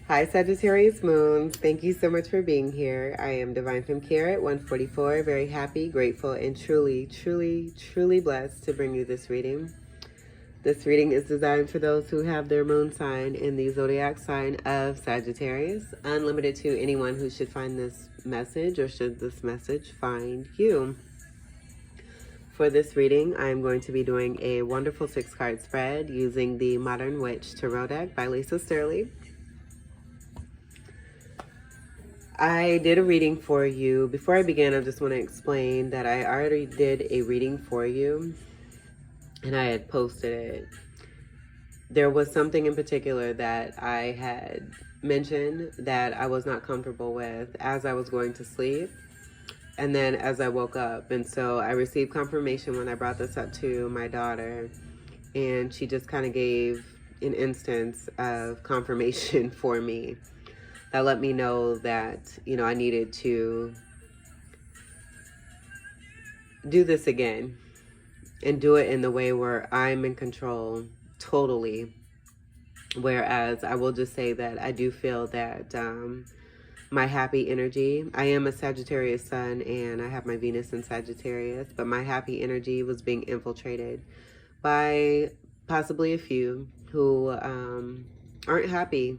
Hi, Sagittarius Moons. Thank you so much for being here. I am Divine Femme Carrot 144. Very happy, grateful, and truly blessed to bring you this reading. This reading is designed for those who have their moon sign in the zodiac sign of Sagittarius, unlimited to anyone who should find this message or should this message find you. For this reading, I am going to be doing a wonderful 6-card spread using the Modern Witch Tarot deck by Lisa Sterling. I did a reading for you. Before I begin, I just want to explain that I already did a reading for you and I had posted it. There was something in particular that I had mentioned that I was not comfortable with as I was going to sleep and then as I woke up. And so I received confirmation when I brought this up to my daughter, and she just kind of gave an instance of confirmation for me that let me know that, you know, I needed to do this again and do it in the way where I'm in control totally. Whereas I will just say that I do feel that my happy energy, I am a Sagittarius sun and I have my Venus in Sagittarius, but my happy energy was being infiltrated by possibly a few who aren't happy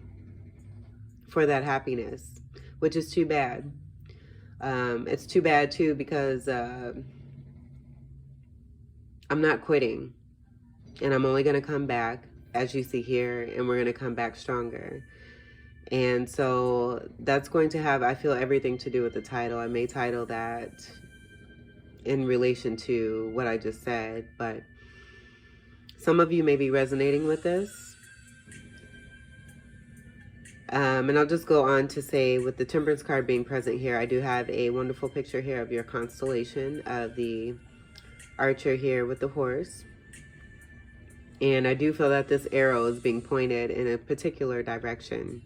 for that happiness, which is too bad. It's too bad too because I'm not quitting, and I'm only going to come back, as you see here, and we're going to come back stronger. And so that's going to have, I feel, everything to do with the title. I may title that in relation to what I just said, but some of you may be resonating with this. And I'll just go on to say, with the Temperance card being present here, I do have a wonderful picture here of your constellation of the Archer here with the horse. And I do feel that this arrow is being pointed in a particular direction.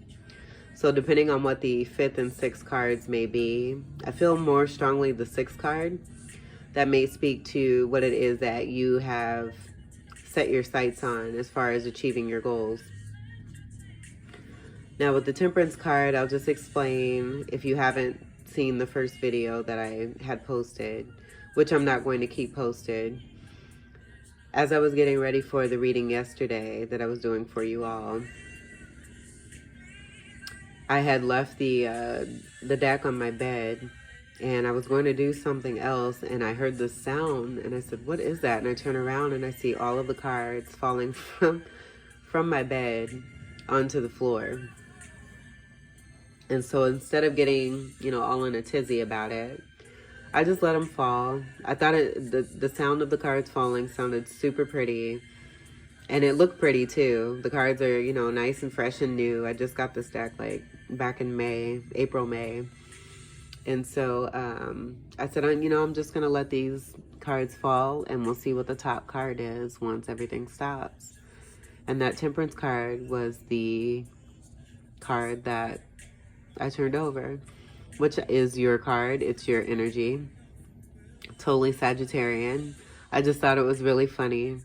So depending on what the 5th and 6th cards may be, I feel more strongly the 6th card. That may speak to what it is that you have set your sights on as far as achieving your goals. Now with the Temperance card, I'll just explain, if you haven't seen the first video that I had posted, which I'm not going to keep posted. As I was getting ready for the reading yesterday that I was doing for you all, I had left the deck on my bed and I was going to do something else, and I heard this sound and I said, what is that? And I turn around and I see all of the cards falling from my bed onto the floor. And so instead of getting, you know, all in a tizzy about it, I just let them fall. I thought the sound of the cards falling sounded super pretty. And it looked pretty too. The cards are, you know, nice and fresh and new. I just got this deck like back in April, May. And so I said, you know, I'm just going to let these cards fall and we'll see what the top card is once everything stops. And that Temperance card was the card that I turned over, which is your card. It's your energy. Totally Sagittarian. I just thought it was really funny,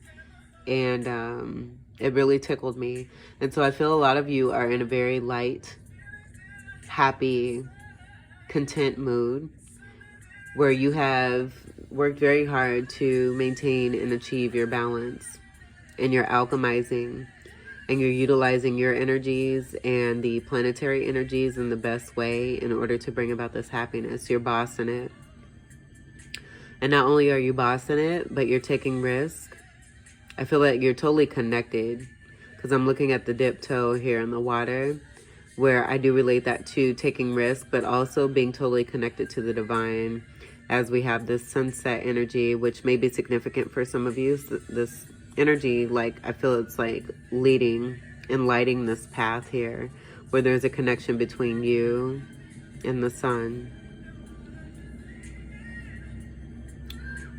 and it really tickled me. And so I feel a lot of you are in a very light, happy, content mood where you have worked very hard to maintain and achieve your balance, and you're alchemizing and you're utilizing your energies and the planetary energies in the best way in order to bring about this happiness. You're bossing it. And not only are you bossing it, but you're taking risk. I feel that you're totally connected, because I'm looking at the dip toe here in the water, where I do relate that to taking risk, but also being totally connected to the divine, as we have this sunset energy, which may be significant for some of you. This energy, like, I feel it's like leading and lighting this path here, where there's a connection between you and the sun.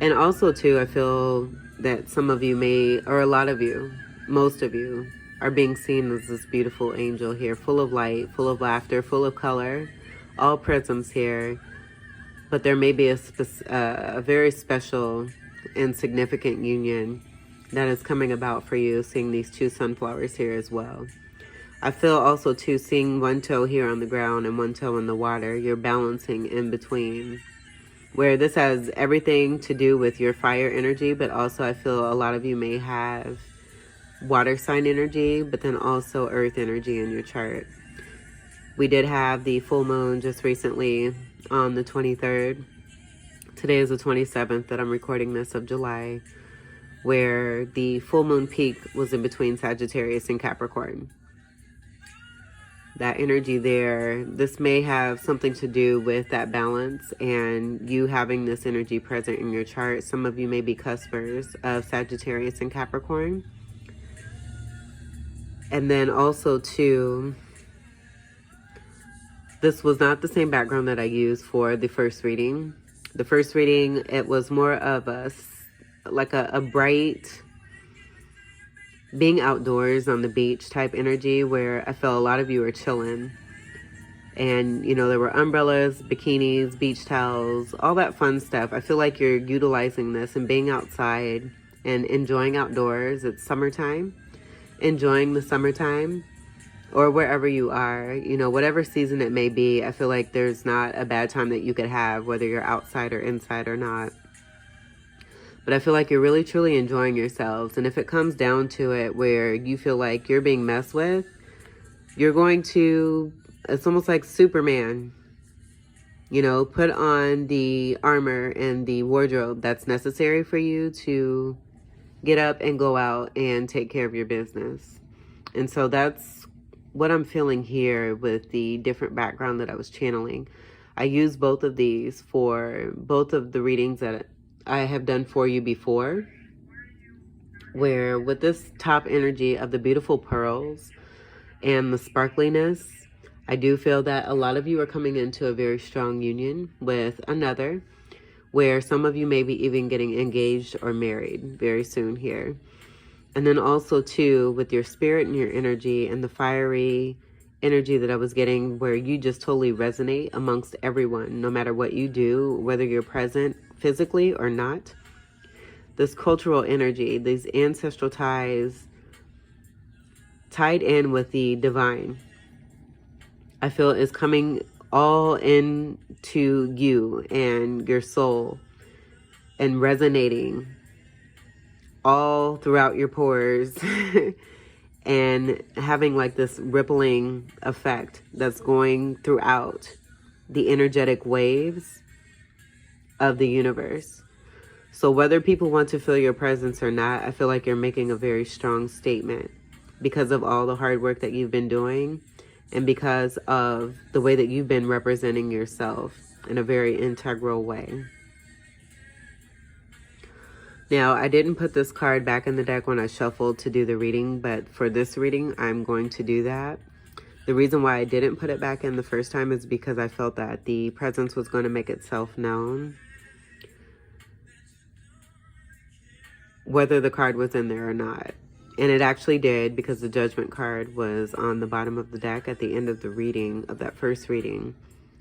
And also too, I feel that some of you may, or a lot of you, most of you, are being seen as this beautiful angel here, full of light, full of laughter, full of color, all prisms here. But there may be a very special and significant union that is coming about for you, seeing these two sunflowers here as well. I feel also too, seeing one toe here on the ground and one toe in the water. You're balancing in between, where this has everything to do with your fire energy, but also I feel a lot of you may have water sign energy, but then also earth energy in your chart. We did have the full moon just recently on the 23rd. Today is the 27th that I'm recording this, of July, where the full moon peak was in between Sagittarius and Capricorn. That energy there, this may have something to do with that balance and you having this energy present in your chart. Some of you may be cuspers of Sagittarius and Capricorn. And then also too, this was not the same background that I used for the first reading. The first reading, it was more of like a bright, being outdoors on the beach type energy, where I felt a lot of you were chilling. And, you know, there were umbrellas, bikinis, beach towels, all that fun stuff. I feel like you're utilizing this and being outside and enjoying outdoors. It's summertime, enjoying the summertime, or wherever you are, you know, whatever season it may be. I feel like there's not a bad time that you could have, whether you're outside or inside or not. But I feel like you're really, truly enjoying yourselves. And if it comes down to it where you feel like you're being messed with, you're going to, it's almost like Superman, you know, put on the armor and the wardrobe that's necessary for you to get up and go out and take care of your business. And so that's what I'm feeling here with the different background that I was channeling. I use both of these for both of the readings that I have done for you before, where with this top energy of the beautiful pearls and the sparkliness, I do feel that a lot of you are coming into a very strong union with another, where some of you may be even getting engaged or married very soon here. And then also too, with your spirit and your energy and the fiery energy that I was getting, where you just totally resonate amongst everyone, no matter what you do, whether you're present physically or not. This cultural energy, these ancestral ties tied in with the divine, I feel is coming all into you and your soul and resonating all throughout your pores and having like this rippling effect that's going throughout the energetic waves of the universe. So whether people want to feel your presence or not, I feel like you're making a very strong statement because of all the hard work that you've been doing and because of the way that you've been representing yourself in a very integral way. Now, I didn't put this card back in the deck when I shuffled to do the reading, but for this reading, I'm going to do that. The reason why I didn't put it back in the first time is because I felt that the presence was going to make itself known, whether the card was in there or not. And it actually did, because the Judgment card was on the bottom of the deck at the end of the reading, of that first reading,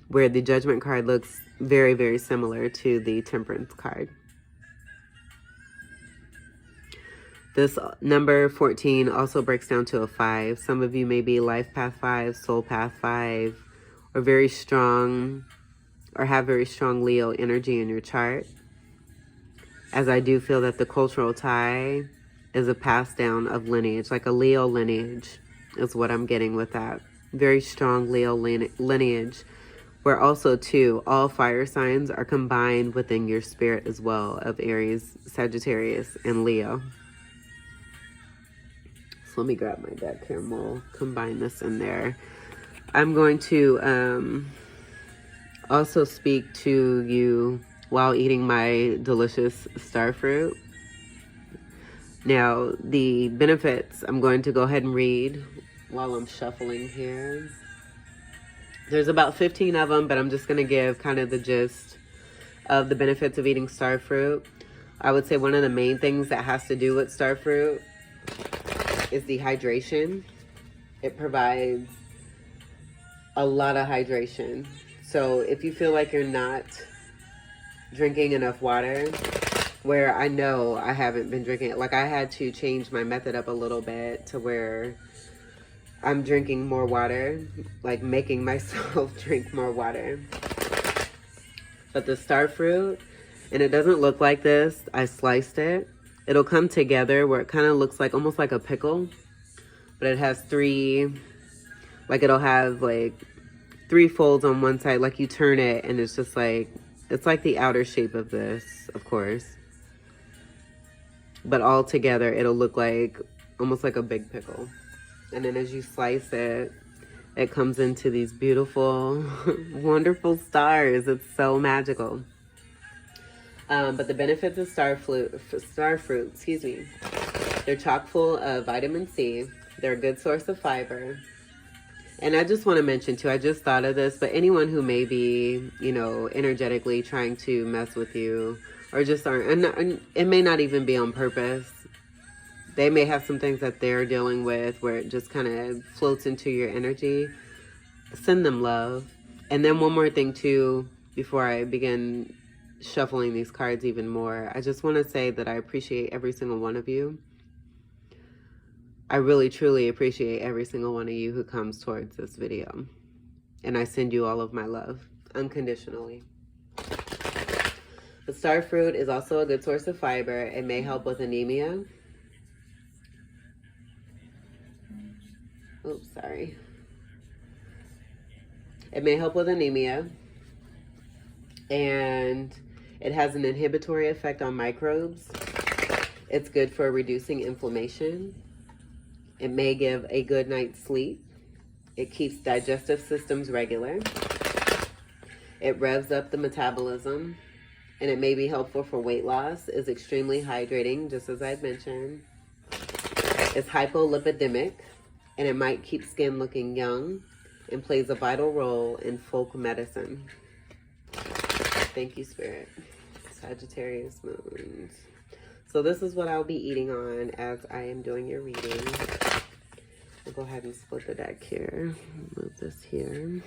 where the Judgment card looks very, very similar to the Temperance card. This number 14 also breaks down to a 5. Some of you may be Life Path 5, Soul Path 5, or very strong, or have very strong Leo energy in your chart. As I do feel that the cultural tie is a pass down of lineage, like a Leo lineage is what I'm getting with that. Very strong Leo lineage, where also too, all fire signs are combined within your spirit as well, of Aries, Sagittarius, and Leo. So let me grab my deck here and we'll combine this in there. I'm going to also speak to you while eating my delicious star fruit. Now, the benefits, I'm going to go ahead and read while I'm shuffling here. There's about 15 of them, but I'm just going to give kind of the gist of the benefits of eating star fruit. I would say one of the main things that has to do with star fruit is the hydration. It provides a lot of hydration. So if you feel like you're not drinking enough water, where I know I haven't been drinking it, like I had to change my method up a little bit to where I'm drinking more water, like making myself drink more water. But the star fruit, and it doesn't look like this. I sliced it. It'll come together where it kind of looks like almost like a pickle, but it has three, like it'll have like three folds on one side. Like you turn it and it's just like, it's like the outer shape of this, of course. But all together, it'll look like almost like a big pickle. And then as you slice it, it comes into these beautiful, wonderful stars. It's so magical. But the benefits of star fruit, excuse me, they're chock full of vitamin C. They're a good source of fiber. And I just want to mention too, I just thought of this, but anyone who may be, you know, energetically trying to mess with you or just aren't, and it may not even be on purpose. They may have some things that they're dealing with where it just kind of floats into your energy. Send them love. And then one more thing too, before I begin shuffling these cards even more, I just want to say that I appreciate every single one of you. I really, truly appreciate every single one of you who comes towards this video. And I send you all of my love, unconditionally. The star fruit is also a good source of fiber. It may help with anemia. Oops, sorry. It may help with anemia. And it has an inhibitory effect on microbes. It's good for reducing inflammation. It may give a good night's sleep. It keeps digestive systems regular. It revs up the metabolism. And it may be helpful for weight loss. It's extremely hydrating, just as I had mentioned. It's hypolipidemic. And it might keep skin looking young. And plays a vital role in folk medicine. Thank you, Spirit. Sagittarius moons. So this is what I'll be eating on as I am doing your reading. I'll go ahead and split the deck here. Move this here.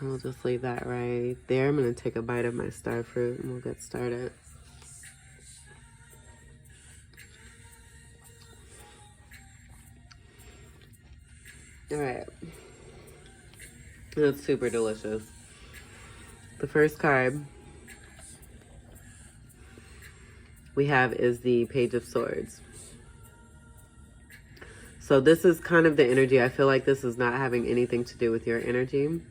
I'll just leave that right there. I'm going to take a bite of my star fruit and we'll get started. All right. It's super delicious. The first card we have is the Page of Swords. So this is kind of the energy. I feel like this is not having anything to do with your energy.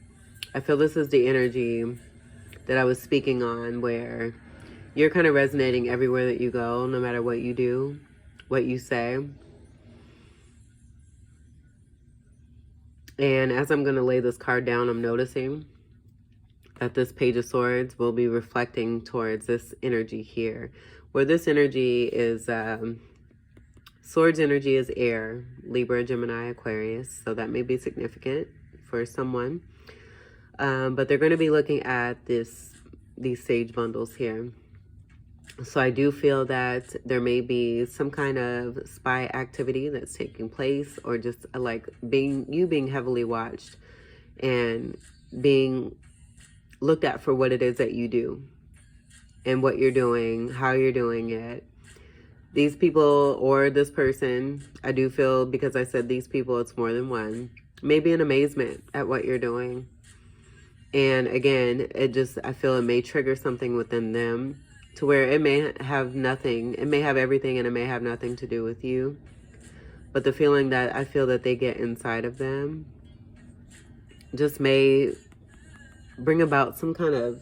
I feel this is the energy that I was speaking on, where you're kind of resonating everywhere that you go, no matter what you do, what you say. And as I'm going to lay this card down, I'm noticing that this Page of Swords will be reflecting towards this energy here, where this energy is, Swords energy is air, Libra, Gemini, Aquarius. So that may be significant for someone. But they're going to be looking at these sage bundles here. So I do feel that there may be some kind of spy activity that's taking place, or just like being heavily watched and being looked at for what it is that you do and what you're doing, how you're doing it. These people or this person, I do feel, because I said these people, it's more than one, maybe in amazement at what you're doing. And again, I feel it may trigger something within them to where it may have nothing, it may have everything and it may have nothing to do with you. But the feeling that I feel that they get inside of them just may bring about some kind of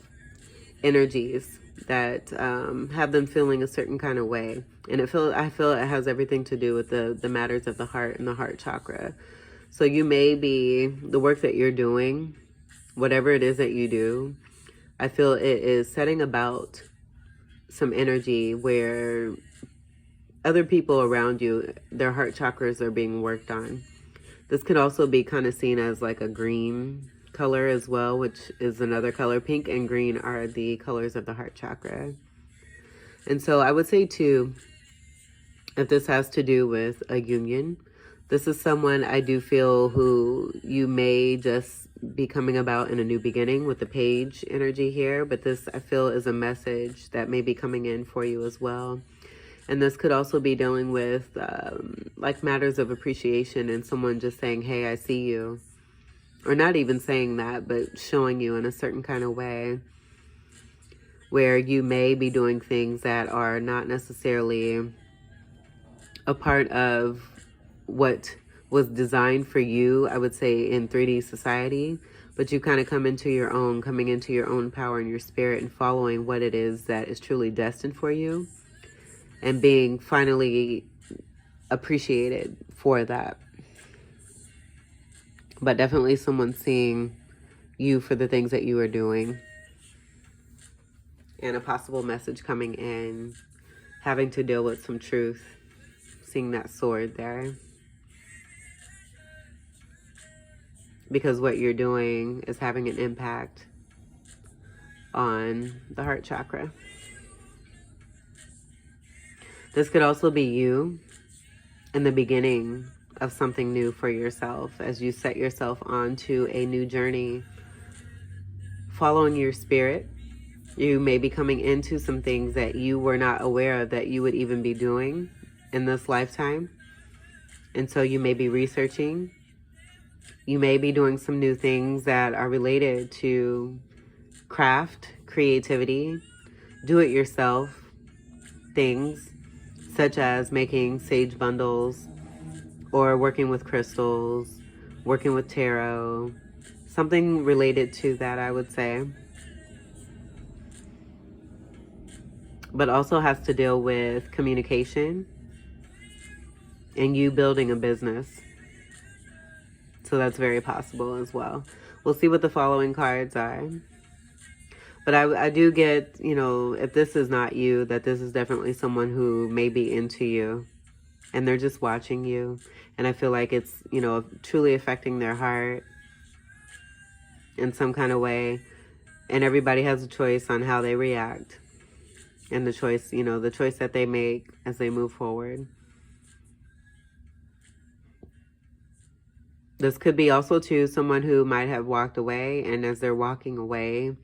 energies that have them feeling a certain kind of way. And I feel it has everything to do with the matters of the heart and the heart chakra. So you may be, the work that you're doing, whatever it is that you do, I feel it is setting about some energy where other people around you, their heart chakras are being worked on. This could also be kind of seen as like a green color as well, which is another color. Pink and green are the colors of the heart chakra. And so I would say too, if this has to do with a union, This is someone I do feel who you may just be coming about in a new beginning with the page energy here, but this I feel is a message that may be coming in for you as well. And this could also be dealing with like matters of appreciation and someone just saying, hey, I see you. Or not even saying that, but showing you in a certain kind of way where you may be doing things that are not necessarily a part of what was designed for you, I would say, in 3D society. But you kind of come into your own, coming into your own power and your spirit and following what it is that is truly destined for you. And being finally appreciated for that. But definitely someone seeing you for the things that you are doing. And a possible message coming in. Having to deal with some truth. Seeing that sword there. Because what you're doing is having an impact on the heart chakra. This could also be you in the beginning of something new for yourself as you set yourself onto a new journey. Following your spirit, you may be coming into some things that you were not aware of that you would even be doing in this lifetime. And so you may be researching. You may be doing some new things that are related to craft, creativity, do-it-yourself things, such as making sage bundles or working with crystals, working with tarot, something related to that, I would say. But also has to deal with communication and you building a business. So that's very possible as well. We'll see what the following cards are. But I do get, you know, if this is not you, that this is definitely someone who may be into you. And they're just watching you. And I feel like it's, you know, truly affecting their heart in some kind of way. And everybody has a choice on how they react. And the choice, you know, the choice that they make as they move forward. This could be also, too, someone who might have walked away. And as they're walking away,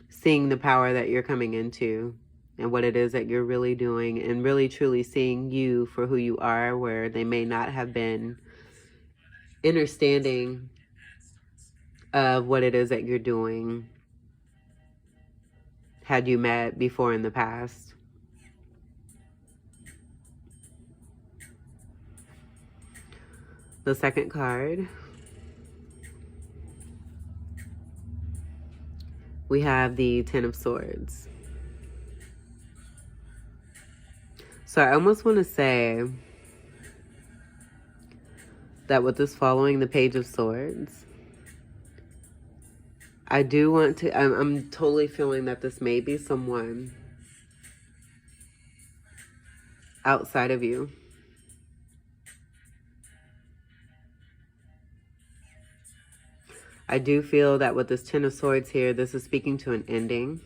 seeing the power that you're coming into and what it is that you're really doing and really truly seeing you for who you are, where they may not have been understanding of what it is that you're doing had you met before in the past. The second card, we have the Ten of Swords. So I almost want to say that with this following the Page of Swords, I do want to, I'm totally feeling that this may be someone outside of you. I do feel that with this Ten of Swords here, this is speaking to an ending.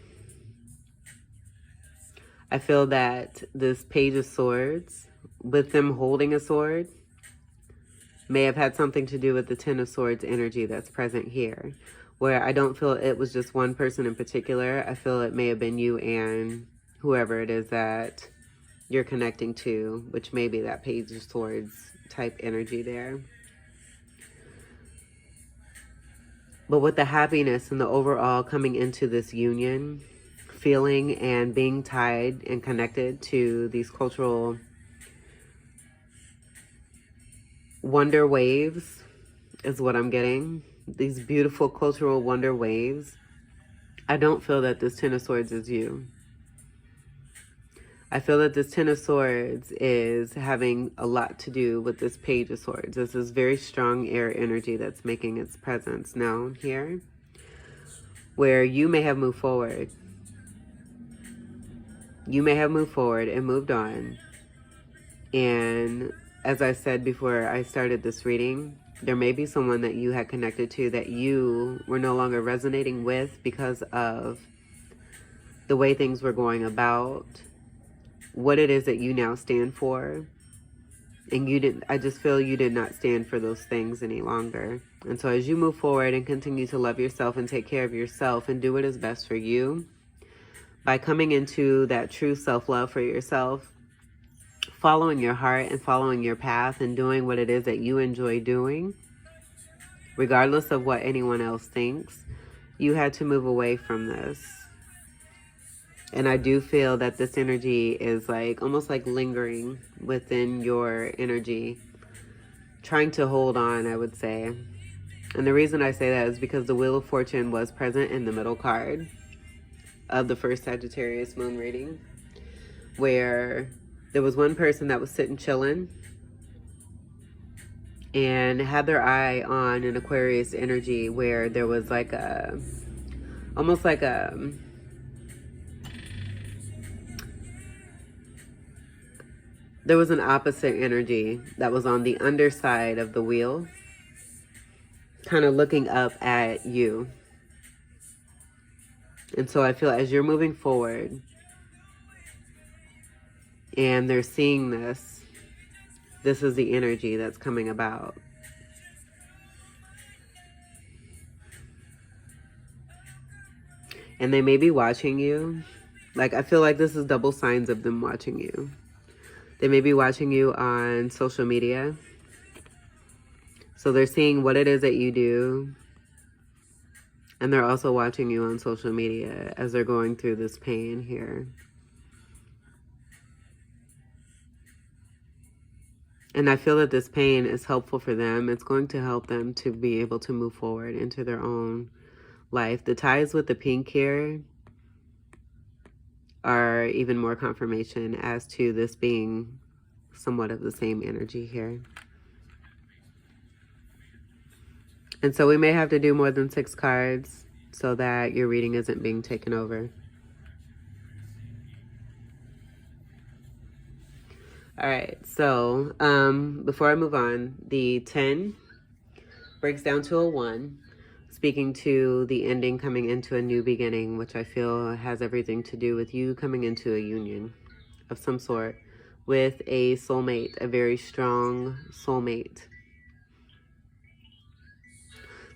I feel that this Page of Swords, with them holding a sword, may have had something to do with the Ten of Swords energy that's present here. Where I don't feel it was just one person in particular. I feel it may have been you and whoever it is that you're connecting to, which may be that Page of Swords type energy there. But with the happiness and the overall coming into this union, feeling and being tied and connected to these cultural wonder waves is what I'm getting. These beautiful cultural wonder waves. I don't feel that this Ten of Swords is you. I feel that this Ten of Swords is having a lot to do with this Page of Swords. This is very strong air energy that's making its presence known here, where you may have moved forward. You may have moved forward and moved on. And as I said before I started this reading, there may be someone that you had connected to that you were no longer resonating with because of the way things were going about, what it is that you now stand for, And you didn't, I just feel you did not stand for those things any longer. And so as you move forward and continue to love yourself and take care of yourself and do what is best for you, by coming into that true self-love for yourself, following your heart and following your path and doing what it is that you enjoy doing, regardless of what anyone else thinks, you had to move away from this. And I do feel that this energy is like almost like lingering within your energy, trying to hold on, I would say. And the reason I say that is because the Wheel of Fortune was present in the middle card of the first Sagittarius moon reading, where there was one person that was sitting chilling and had their eye on an Aquarius energy, where there was like a, almost like a, there was an opposite energy that was on the underside of the wheel, kind of looking up at you. And so I feel as you're moving forward and they're seeing this, this is the energy that's coming about. And they may be watching you. Like, I feel like this is double signs of them watching you. They may be watching you on social media. So they're seeing what it is that you do. And they're also watching you on social media as they're going through this pain here. And I feel that this pain is helpful for them. It's going to help them to be able to move forward into their own life. The ties with the pink here are even more confirmation as to this being somewhat of the same energy here. And so we may have to do more than 6 cards so that your reading isn't being taken over. All right, so before I move on, the 10 breaks down to a 1. Speaking to the ending, coming into a new beginning, which I feel has everything to do with you coming into a union of some sort with a soulmate, a very strong soulmate.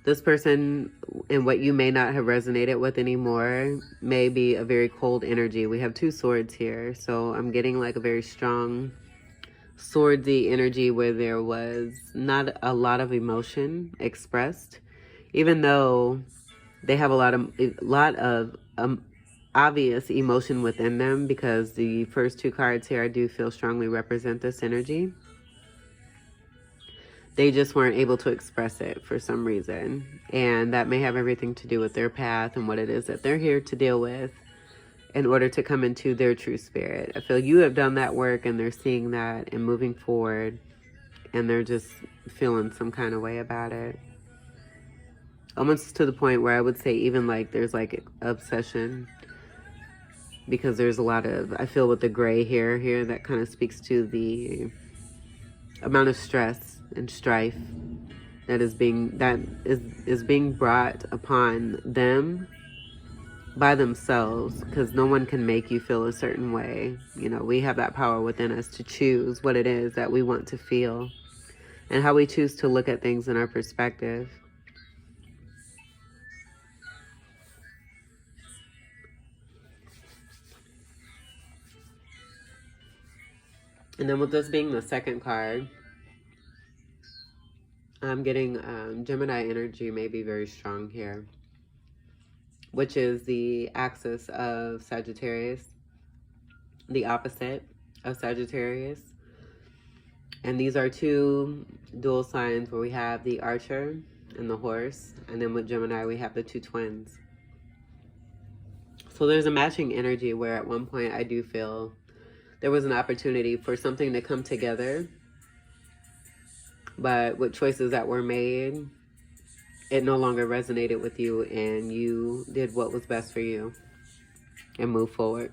This person, and what you may not have resonated with anymore, may be a very cold energy. We have 2 swords here, so I'm getting like a very strong swordsy energy where there was not a lot of emotion expressed. Even though they have a lot of obvious emotion within them, because the first 2 cards here I do feel strongly represent this energy. They just weren't able to express it for some reason. And that may have everything to do with their path and what it is that they're here to deal with in order to come into their true spirit. I feel you have done that work and they're seeing that and moving forward, and they're just feeling some kind of way about it. Almost to the point where I would say even like there's like obsession, because there's a lot of, I feel with the gray hair here, that kind of speaks to the amount of stress and strife that is being brought upon them by themselves, because no one can make you feel a certain way. You know, we have that power within us to choose what it is that we want to feel and how we choose to look at things in our perspective. And then with this being the second card, I'm getting Gemini energy may be very strong here, which is the axis of Sagittarius, the opposite of Sagittarius. And these are 2 dual signs where we have the Archer and the Horse. And then with Gemini, we have the 2 twins. So there's a matching energy where at one point I do feel there was an opportunity for something to come together. But with choices that were made, it no longer resonated with you, and you did what was best for you and moved forward.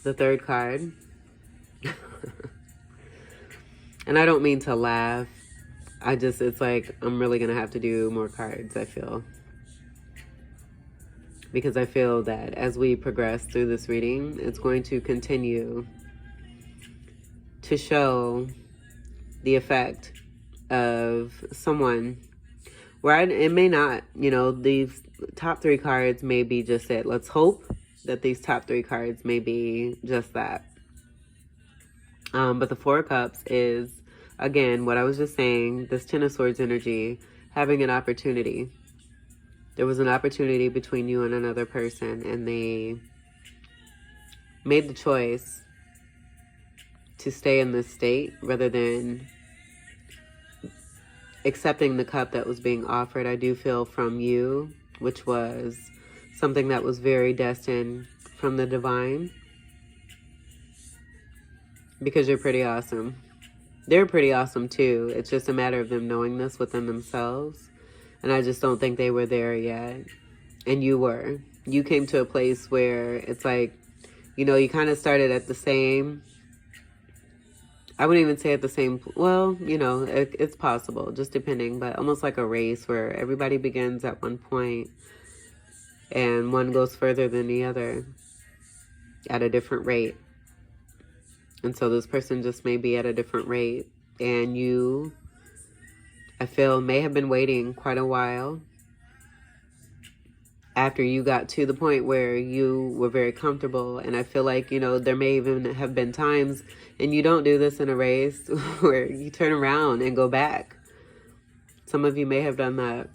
The third card. And I don't mean to laugh. It's like I'm really going to have to do more cards, I feel. Because I feel that as we progress through this reading, it's going to continue to show the effect of someone. Right? It may not, these top 3 cards may be just it. Let's hope that these top 3 cards may be just that. But the 4 of Cups is, again, what I was just saying, this 10 of Swords energy, having an opportunity. There was an opportunity between you and another person, and they made the choice to stay in this state rather than accepting the cup that was being offered, I do feel, from you, which was something that was very destined from the divine. Because you're pretty awesome. They're pretty awesome too. It's just a matter of them knowing this within themselves. And I just don't think they were there yet. And you were. You came to a place where it's like, you kind of started at the same... I wouldn't even say at the same... Well, it's possible, just depending. But almost like a race where everybody begins at one point and one goes further than the other at a different rate. And so this person just may be at a different rate. And you, I feel, may have been waiting quite a while after you got to the point where you were very comfortable. And I feel like, there may even have been times, and you don't do this in a race, where you turn around and go back. Some of you may have done that.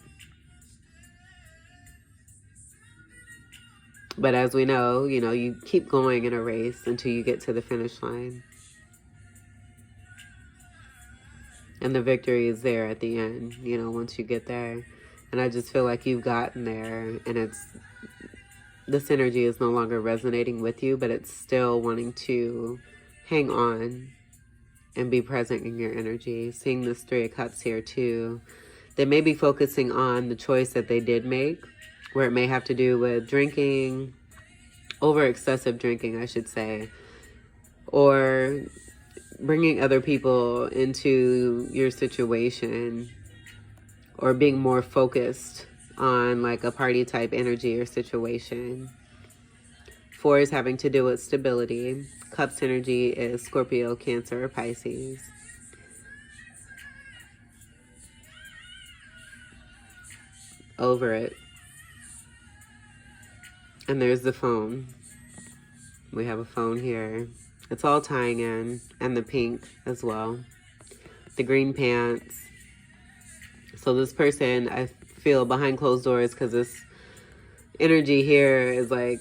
But as we know, you keep going in a race until you get to the finish line. And the victory is there at the end, once you get there. And I just feel like you've gotten there, and this energy is no longer resonating with you, but it's still wanting to hang on and be present in your energy. Seeing this 3 of Cups here too. They may be focusing on the choice that they did make, where it may have to do with drinking, over excessive drinking, I should say, or bringing other people into your situation, or being more focused on like a party type energy or situation. 4 is having to do with stability. Cups energy is Scorpio, Cancer, or Pisces. Over it. And there's the phone. We have a phone here. It's all tying in. And the pink as well. The green pants. So this person, I feel, behind closed doors, because this energy here is like,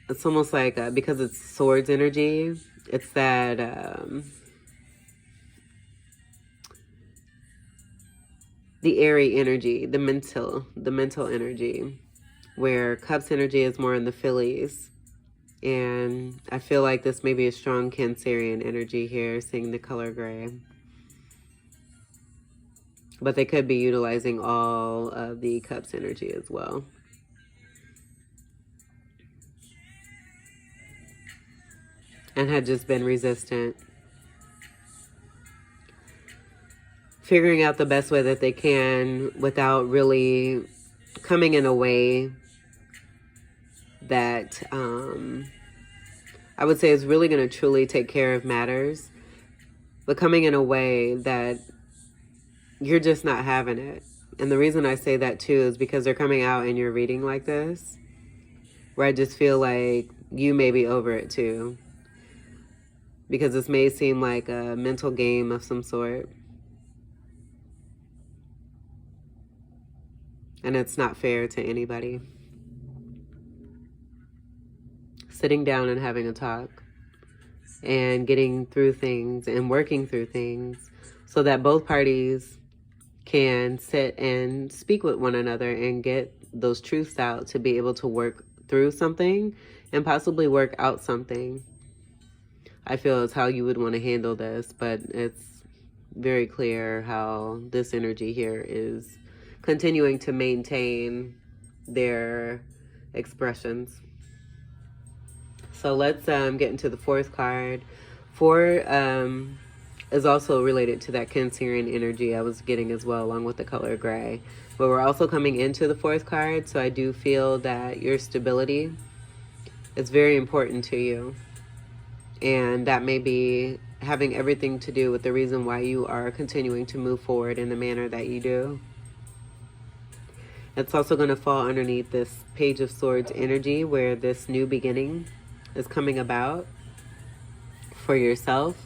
it's almost like, because it's swords energy, it's that, the airy energy, the mental energy, where Cups energy is more in the Phillies. And I feel like this may be a strong Cancerian energy here, seeing the color gray. But they could be utilizing all of the Cups energy as well. And had just been resistant. Figuring out the best way that they can without really coming in a way that I would say is really going to truly take care of matters. But coming in a way that you're just not having it. And the reason I say that too is because they're coming out in your reading like this, where I just feel like you may be over it too. Because this may seem like a mental game of some sort. And it's not fair to anybody. Sitting down and having a talk. And getting through things and working through things. So that both parties can sit and speak with one another and get those truths out to be able to work through something and possibly work out something. I feel is how you would want to handle this, but it's very clear how this energy here is continuing to maintain their expressions. So let's get into the 4th card. 4 is also related to that Cancerian energy I was getting as well, along with the color gray. But we're also coming into the 4th card, so I do feel that your stability is very important to you. And that may be having everything to do with the reason why you are continuing to move forward in the manner that you do. It's also going to fall underneath this Page of Swords energy, where this new beginning is coming about for yourself.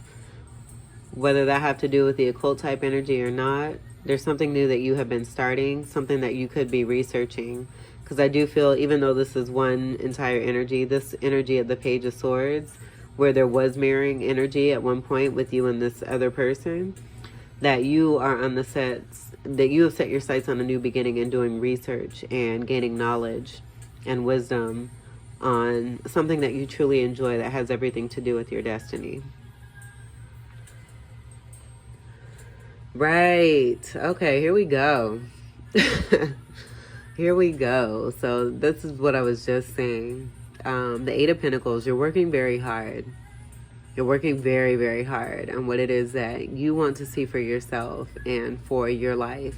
Whether that have to do with the occult type energy or not, there's something new that you have been starting, something that you could be researching. Because I do feel, even though this is one entire energy, this energy of the Page of Swords, where there was mirroring energy at one point with you and this other person, that you are on the sets, that you have set your sights on a new beginning and doing research and gaining knowledge and wisdom on something that you truly enjoy that has everything to do with your destiny. Right. Okay, here we go. Here we go. So this is what I was just saying. The Eight of Pentacles, you're working very hard. You're working very, very hard on what it is that you want to see for yourself and for your life,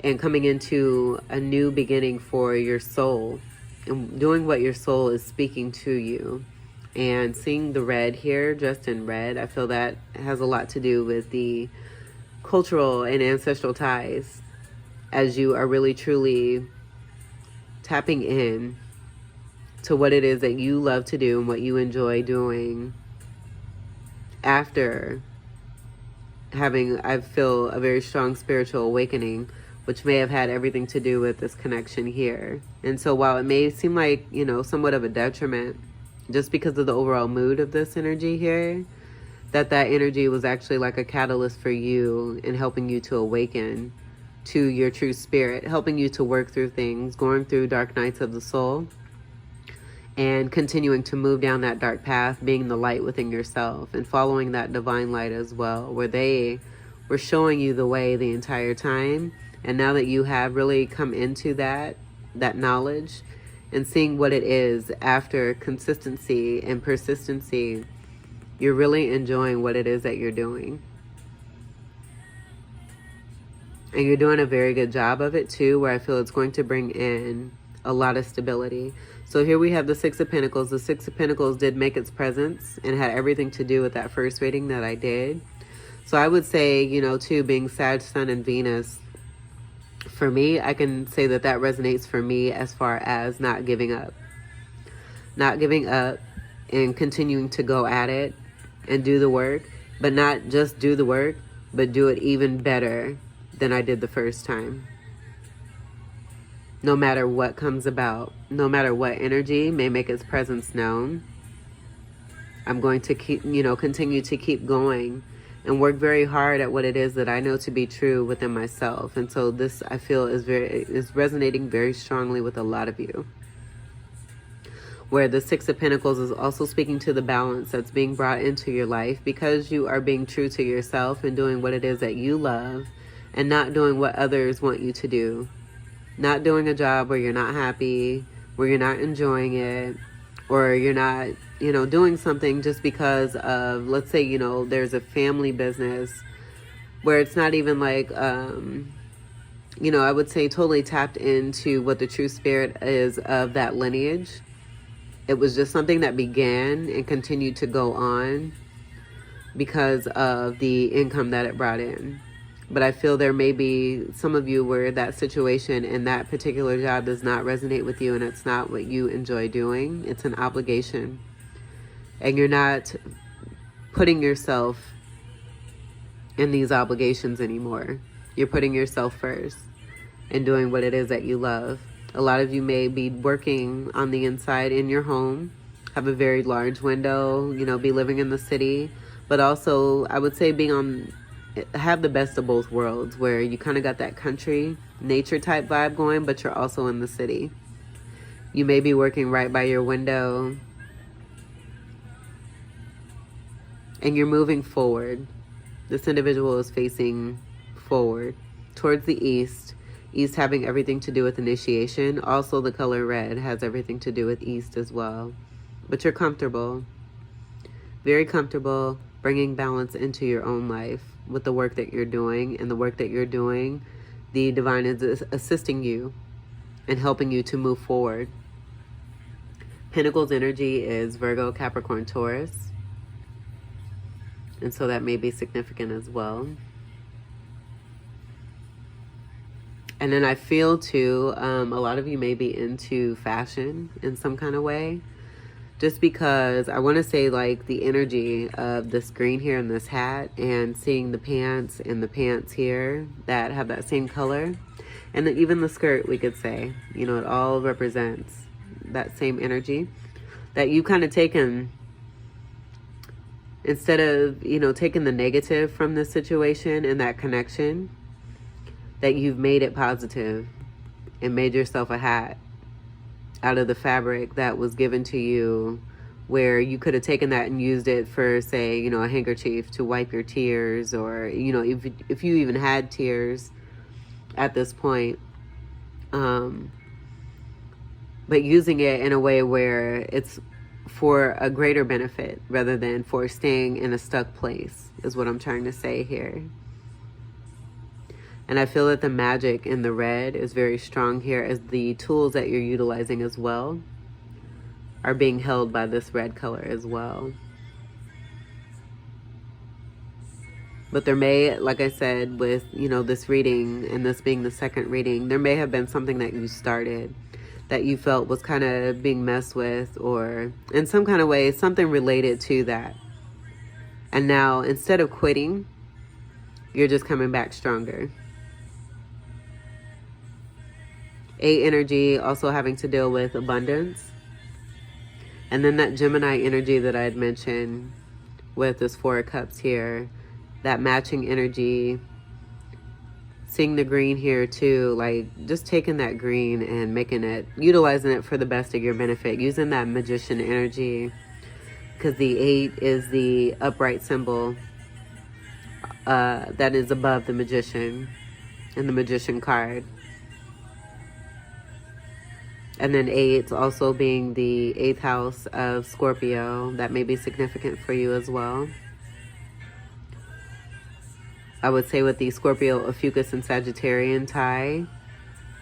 and coming into a new beginning for your soul and doing what your soul is speaking to you. And seeing the red here, dressed in red, I feel that has a lot to do with the cultural and ancestral ties, as you are really truly tapping in to what it is that you love to do and what you enjoy doing after having, I feel, a very strong spiritual awakening, which may have had everything to do with this connection here. And so while it may seem like, you know, somewhat of a detriment just because of the overall mood of this energy here, that energy was actually like a catalyst for you in helping you to awaken to your true spirit, helping you to work through things, going through dark nights of the soul, and continuing to move down that dark path, being the light within yourself and following that divine light as well, where they were showing you the way the entire time. And now that you have really come into that knowledge and seeing what it is after consistency and persistency, you're really enjoying what it is that you're doing. And you're doing a very good job of it too, where I feel it's going to bring in a lot of stability. So here we have the Six of Pentacles. The Six of Pentacles did make its presence and had everything to do with that first reading that I did. So I would say, you know, too, being Sag, Sun, and Venus, for me, I can say that resonates for me as far as not giving up. Not giving up and continuing to go at it and do the work, but not just do the work, but do it even better than I did the first time. No matter what comes about, no matter what energy may make its presence known, I'm going to keep, you know, continue to keep going and work very hard at what it is that I know to be true within myself. And so this, I feel, is resonating very strongly with a lot of you. Where the Six of Pentacles is also speaking to the balance that's being brought into your life, because you are being true to yourself and doing what it is that you love and not doing what others want you to do. Not doing a job where you're not happy, where you're not enjoying it, or you're not, you know, doing something just because of, let's say, you know, there's a family business where it's not even like, you know, I would say totally tapped into what the true spirit is of that lineage. It was just something that began and continued to go on because of the income that it brought in. But I feel there may be some of you where that situation and that particular job does not resonate with you, and it's not what you enjoy doing. It's an obligation. And you're not putting yourself in these obligations anymore. You're putting yourself first and doing what it is that you love. A lot of you may be working on the inside in your home, have a very large window, you know, be living in the city, but also I would say have the best of both worlds, where you kind of got that country nature type vibe going, but you're also in the city. You may be working right by your window and you're moving forward. This individual is facing forward towards the east. East having everything to do with initiation. Also, the color red has everything to do with east as well. But you're comfortable, very comfortable, bringing balance into your own life with the work that you're doing. And the work that you're doing, the divine is assisting you and helping you to move forward. Pentacles energy is Virgo, Capricorn, Taurus. And so that may be significant as well. And then I feel too, a lot of you may be into fashion in some kind of way. Just because I want to say like the energy of this green here and this hat, and seeing the pants and the pants here that have that same color. And then even the skirt, we could say, you know, it all represents that same energy that you kind of taken, instead of, you know, taking the negative from this situation and that connection, that you've made it positive and made yourself a hat out of the fabric that was given to you, where you could have taken that and used it for, say, you know, a handkerchief to wipe your tears, or, you know, if you even had tears at this point, but using it in a way where it's for a greater benefit rather than for staying in a stuck place, is what I'm trying to say here. And I feel that the magic in the red is very strong here, as the tools that you're utilizing as well are being held by this red color as well. But there may, like I said, with, you know, this reading and this being the second reading, there may have been something that you started that you felt was kind of being messed with, or in some kind of way, something related to that. And now, instead of quitting, you're just coming back stronger. 8 energy also having to deal with abundance. And then that Gemini energy that I had mentioned with this 4 of Cups here, that matching energy, seeing the green here too, like just taking that green and making it, utilizing it for the best of your benefit, using that Magician energy, because the 8 is the upright symbol that is above the Magician and the Magician card. And then 8 also being the 8th house of Scorpio. That may be significant for you as well. I would say with the Scorpio, Ophiuchus, and Sagittarian tie,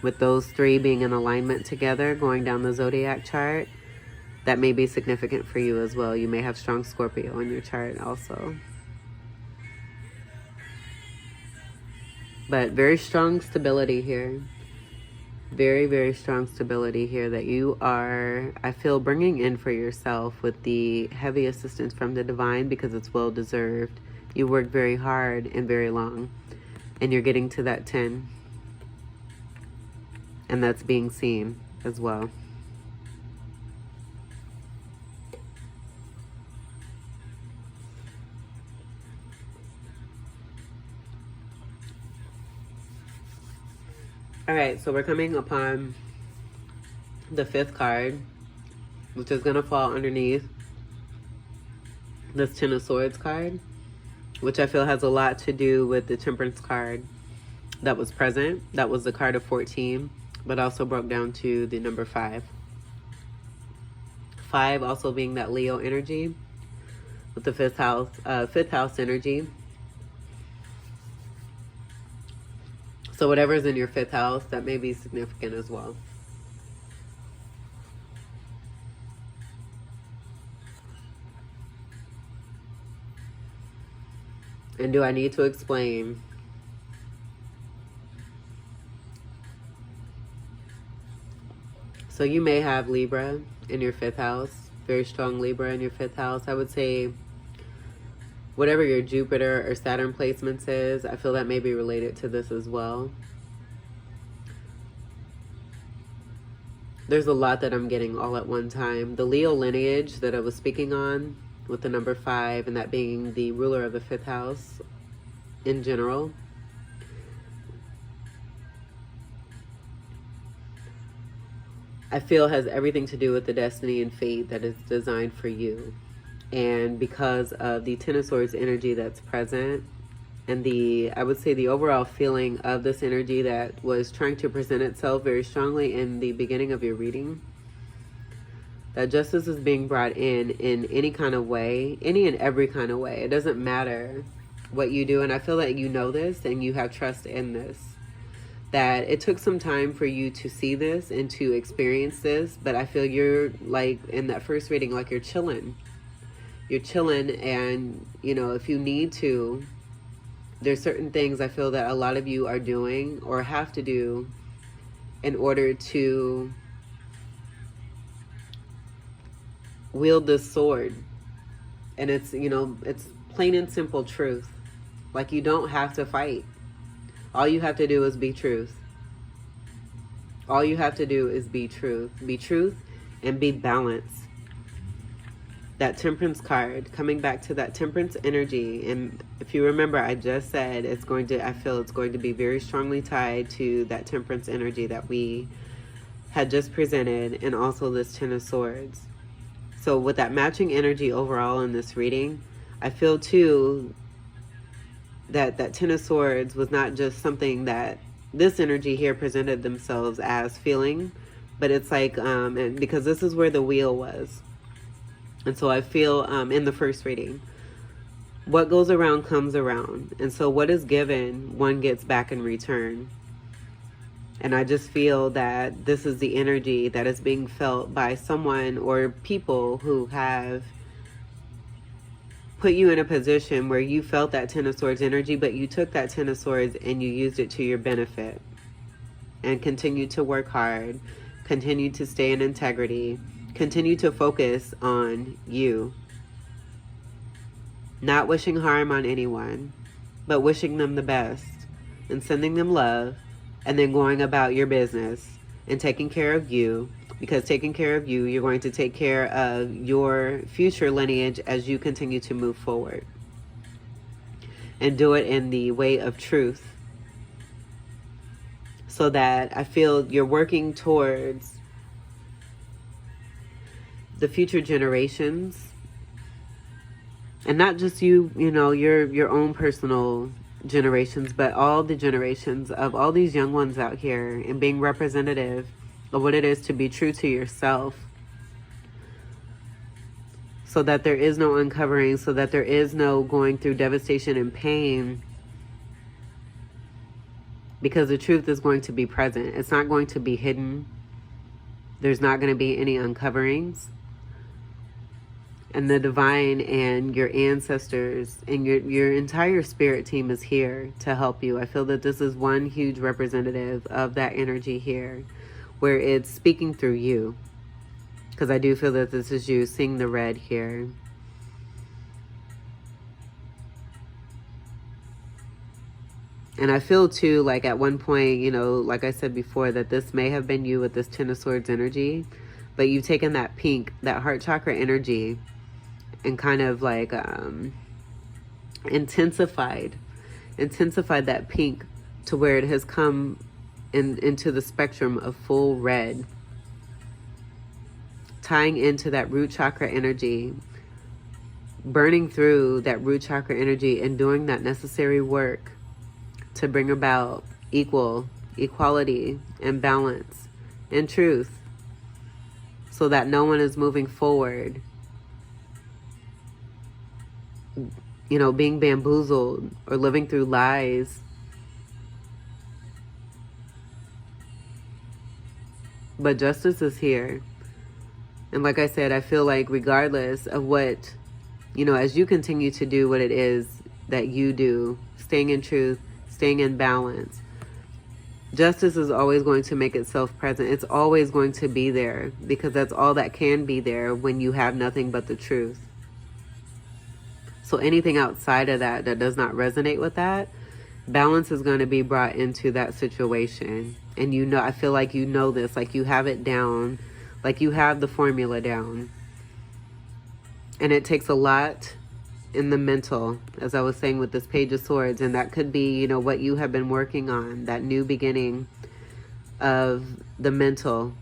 with those 3 being in alignment together, going down the zodiac chart, that may be significant for you as well. You may have strong Scorpio in your chart also. But very strong stability here. Very, very strong stability here that you are, I feel, bringing in for yourself with the heavy assistance from the divine, because it's well deserved. You worked very hard and very long, and you're getting to that 10. And that's being seen as well. All right, so we're coming upon the 5th card, which is going to fall underneath this 10 of Swords card, which I feel has a lot to do with the Temperance card that was present. That was the card of 14, but also broke down to the number 5. 5 also being that Leo energy with the 5th house energy. So whatever's in your 5th house, that may be significant as well. And do I need to explain? So you may have Libra in your 5th house, very strong Libra in your 5th house. I would say whatever your Jupiter or Saturn placements is, I feel that may be related to this as well. There's a lot that I'm getting all at one time. The Leo lineage that I was speaking on with the number 5, and that being the ruler of the 5th house in general. I feel has everything to do with the destiny and fate that is designed for you. And because of the 10 of Swords energy that's present, and the, I would say, the overall feeling of this energy that was trying to present itself very strongly in the beginning of your reading, that justice is being brought in any kind of way, any and every kind of way. It doesn't matter what you do. And I feel that you know this and you have trust in this, that it took some time for you to see this and to experience this. But I feel you're like in that first reading, like you're chilling. you're chilling, and you know, if you need to, there's certain things I feel that a lot of you are doing or have to do in order to wield this sword. And it's, you know, it's plain and simple truth. Like, you don't have to fight. All you have to do is be truth. All you have to do is be truth. Be truth and be balanced. That temperance card, coming back to that temperance energy. And if you remember, I just said it's going to, I feel it's going to be very strongly tied to that temperance energy that we had just presented, and also this Ten of Swords. So with that matching energy overall in this reading, I feel too that that Ten of Swords was not just something that this energy here presented themselves as feeling, but it's like, and because this is where the wheel was. And so I feel in the first reading, what goes around comes around. And so what is given, one gets back in return. And I just feel that this is the energy that is being felt by someone or people who have put you in a position where you felt that Ten of Swords energy, but you took that Ten of Swords and you used it to your benefit and continued to work hard, continued to stay in integrity, continue to focus on you, not wishing harm on anyone, but wishing them the best and sending them love, and then going about your business and taking care of you, because taking care of you, you're going to take care of your future lineage as you continue to move forward, and do it in the way of truth, so that I feel you're working towards the future generations, and not just you, you know, your own personal generations, but all the generations of all these young ones out here, and being representative of what it is to be true to yourself, so that there is no uncovering, so that there is no going through devastation and pain, because the truth is going to be present. It's not going to be hidden. There's not going to be any uncoverings. And the divine and your ancestors and your entire spirit team is here to help you. I feel that this is one huge representative of that energy here, where it's speaking through you. Because I do feel that this is you seeing the red here. And I feel too, like at one point, you know, like I said before, that this may have been you with this Ten of Swords energy. But you've taken that pink, that heart chakra energy, and kind of like intensified that pink to where it has come into the spectrum of full red, tying into that root chakra energy, burning through that root chakra energy and doing that necessary work to bring about equality and balance and truth, so that no one is moving forward, you know, being bamboozled or living through lies. But justice is here. And like I said, I feel like regardless of what, you know, as you continue to do what it is that you do, staying in truth, staying in balance, justice is always going to make itself present. It's always going to be there, because that's all that can be there when you have nothing but the truth. So anything outside of that that does not resonate with that, balance is going to be brought into that situation. And you know, I feel like you know this, like you have it down, like you have the formula down. And it takes a lot in the mental, as I was saying with this Page of Swords, and that could be, you know, what you have been working on, that new beginning of the mental,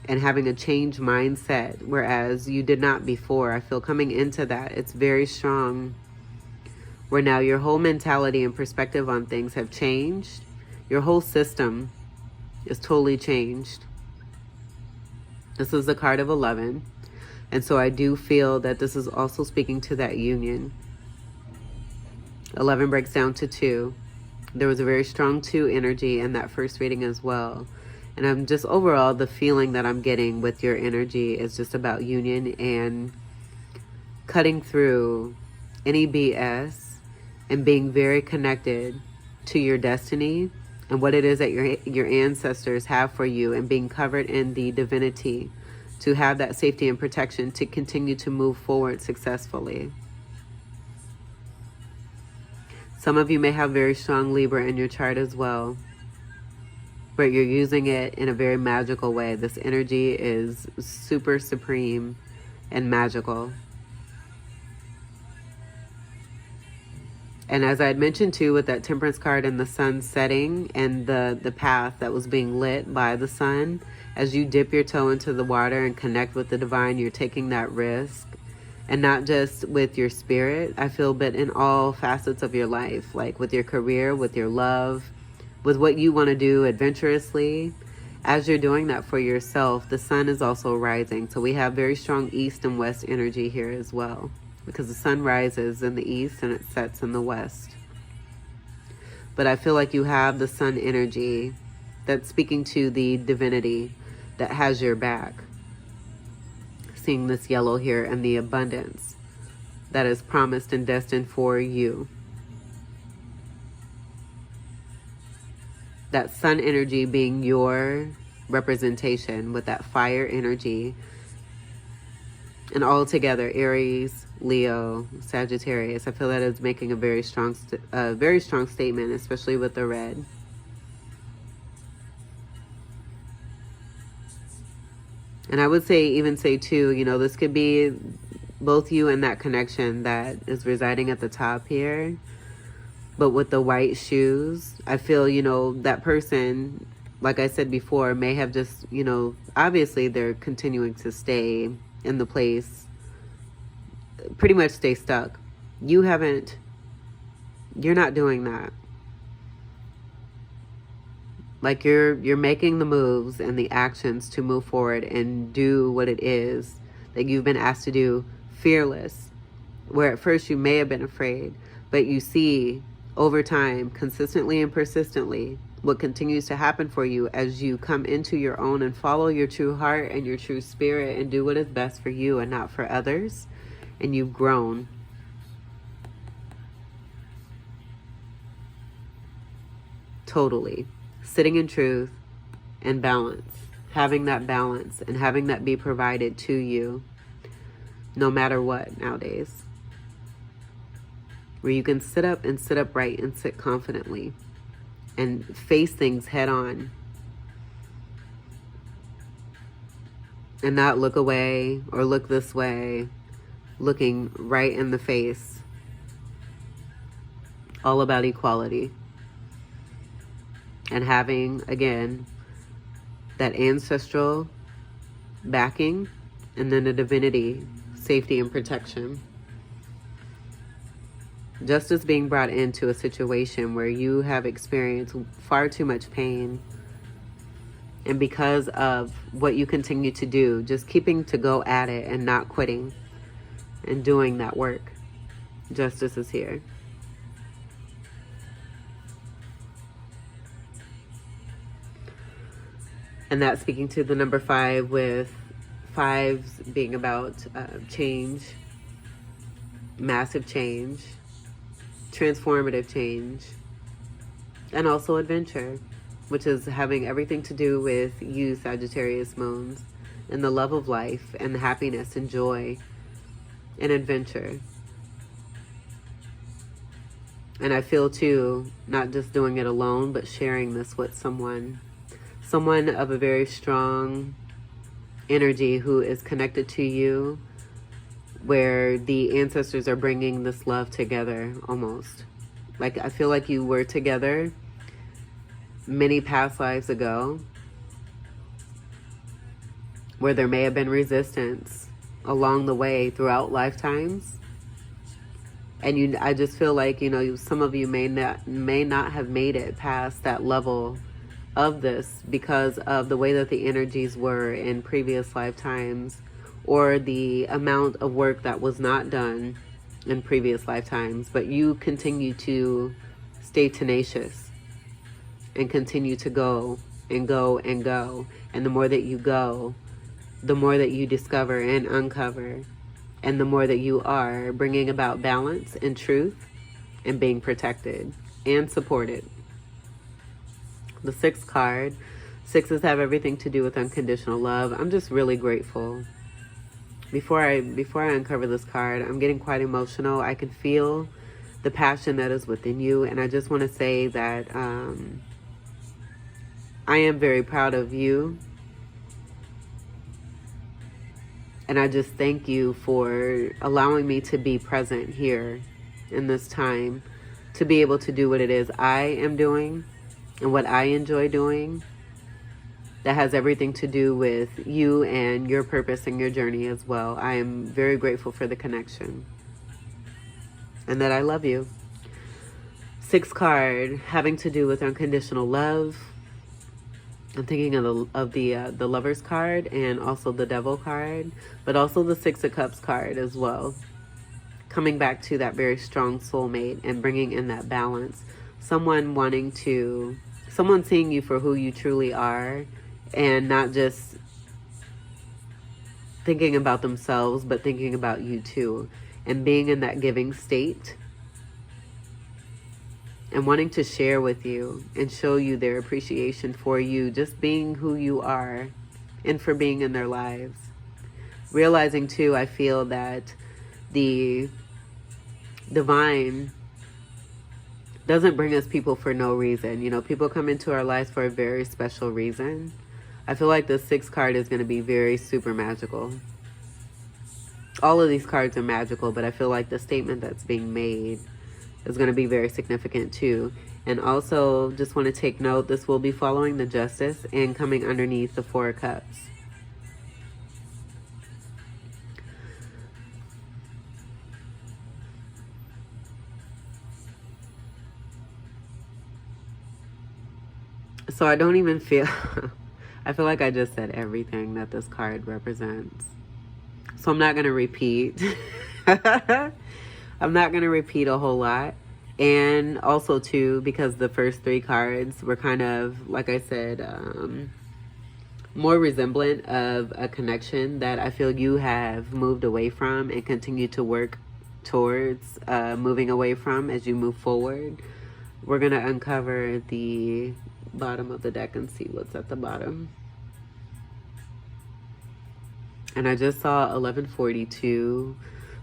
and having a changed mindset, whereas you did not before. I feel coming into that, it's very strong, where now your whole mentality and perspective on things have changed. Your whole system is totally changed. This is the card of 11. And so I do feel that this is also speaking to that union. 11 breaks down to 2. There was a very strong 2 energy in that first reading as well. And I'm just overall, the feeling that I'm getting with your energy is just about union and cutting through any BS and being very connected to your destiny and what it is that your ancestors have for you, and being covered in the divinity to have that safety and protection to continue to move forward successfully. Some of you may have very strong Libra in your chart as well, but you're using it in a very magical way. This energy is super supreme and magical. And as I had mentioned too, with that Temperance card and the sun setting and the path that was being lit by the sun, as you dip your toe into the water and connect with the divine, you're taking that risk. And not just with your spirit, I feel, but in all facets of your life, like with your career, with your love, with what you want to do adventurously. As you're doing that for yourself, the sun is also rising. So we have very strong east and west energy here as well, because the sun rises in the east and it sets in the west. But I feel like you have the sun energy that's speaking to the divinity that has your back. Seeing this yellow here and the abundance that is promised and destined for you. That sun energy being your representation with that fire energy. And all together, Aries, Leo, Sagittarius. I feel that is making a very strong statement, especially with the red. And I would even say too, you know, this could be both you and that connection that is residing at the top here. But with the white shoes, I feel, you know, that person, like I said before, may have just, you know, obviously they're continuing to stay in the place, pretty much stay stuck. You're not doing that. Like you're making the moves and the actions to move forward and do what it is that you've been asked to do, fearless. Where at first you may have been afraid, but you see over time, consistently and persistently, what continues to happen for you as you come into your own and follow your true heart and your true spirit and do what is best for you and not for others. And you've grown. Totally. Sitting in truth and balance. Having that balance and having that be provided to you no matter what nowadays. Where you can sit up and sit upright and sit confidently and face things head on. And not look away or look this way, looking right in the face. All about equality. And having, again, that ancestral backing and then the divinity, safety and protection. Justice being brought into a situation where you have experienced far too much pain. And because of what you continue to do, just keeping to go at it and not quitting and doing that work, justice is here. And that's speaking to the number 5, with 5s being about change, massive change, transformative change, and also adventure, which is having everything to do with you, Sagittarius moons, and the love of life and happiness and joy and adventure. And I feel too, not just doing it alone, but sharing this with someone of a very strong energy who is connected to you, where the ancestors are bringing this love together almost. Like I feel like you were together many past lives ago, where there may have been resistance along the way throughout lifetimes. And I just feel like, you know, some of you may not have made it past that level of this because of the way that the energies were in previous lifetimes, or the amount of work that was not done in previous lifetimes. But you continue to stay tenacious and continue to go and go and go. And the more that you go, the more that you discover and uncover And the more that you are bringing about balance and truth and being protected and supported. The 6th card. 6s have everything to do with unconditional love. I'm just really grateful. Before I uncover this card, I'm getting quite emotional. I can feel the passion that is within you. And I just want to say that I am very proud of you. And I just thank you for allowing me to be present here in this time, to be able to do what it is I am doing and what I enjoy doing. That has everything to do with you and your purpose and your journey as well. I am very grateful for the connection and that I love you. 6th card, having to do with unconditional love. I'm thinking of the Lover's card and also the Devil card, but also the 6 of Cups card as well. Coming back to that very strong soulmate and bringing in that balance. Someone seeing you for who you truly are and not just thinking about themselves, but thinking about you too. And being in that giving state and wanting to share with you and show you their appreciation for you, just being who you are and for being in their lives. Realizing too, I feel that the divine doesn't bring us people for no reason. You know, people come into our lives for a very special reason. I feel like the 6th card is going to be very super magical. All of these cards are magical, but I feel like the statement that's being made is going to be very significant too. And also just want to take note, this will be following the Justice and coming underneath the 4 of Cups. So I don't even feel I feel like I just said everything that this card represents. So I'm not going to repeat. I'm not going to repeat a whole lot. And also too, because the first 3 cards were kind of, like I said, more resemblant of a connection that I feel you have moved away from and continue to work towards moving away from as you move forward. We're going to uncover the bottom of the deck and see what's at the bottom. And I just saw 1142.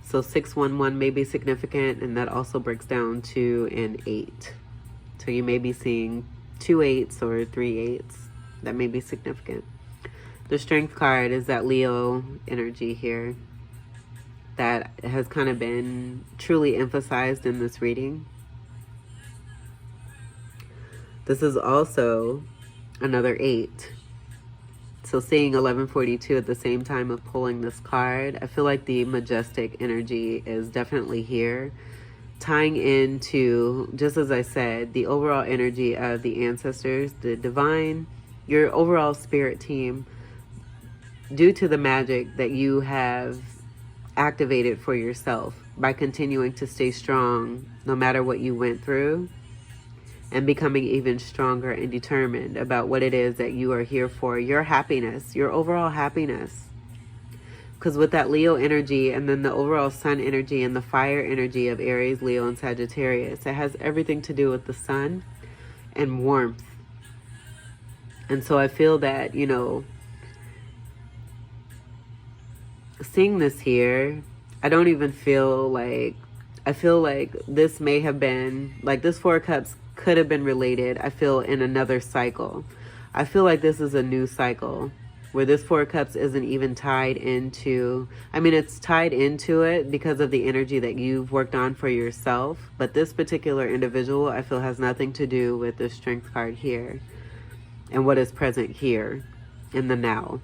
So 611 may be significant, and that also breaks down to an 8. So you may be seeing 2 8s or 3 8s. That may be significant. The Strength card is that Leo energy here that has kind of been truly emphasized in this reading. This is also another 8. So seeing 1142 at the same time of pulling this card, I feel like the majestic energy is definitely here. Tying into, just as I said, the overall energy of the ancestors, the divine, your overall spirit team, due to the magic that you have activated for yourself by continuing to stay strong no matter what you went through, and becoming even stronger and determined about what it is that you are here for, your happiness, your overall happiness. Because with that Leo energy and then the overall sun energy and the fire energy of Aries, Leo, and Sagittarius, it has everything to do with the sun and warmth. And so I feel that, you know, seeing this here, I don't even feel like, I feel like this may have been, like this 4 of Cups could have been related, I feel, in another cycle. I feel like this is a new cycle where this 4 of Cups isn't even tied into, I mean, it's tied into it because of the energy that you've worked on for yourself. But this particular individual, I feel, has nothing to do with the Strength card here and what is present here in the now.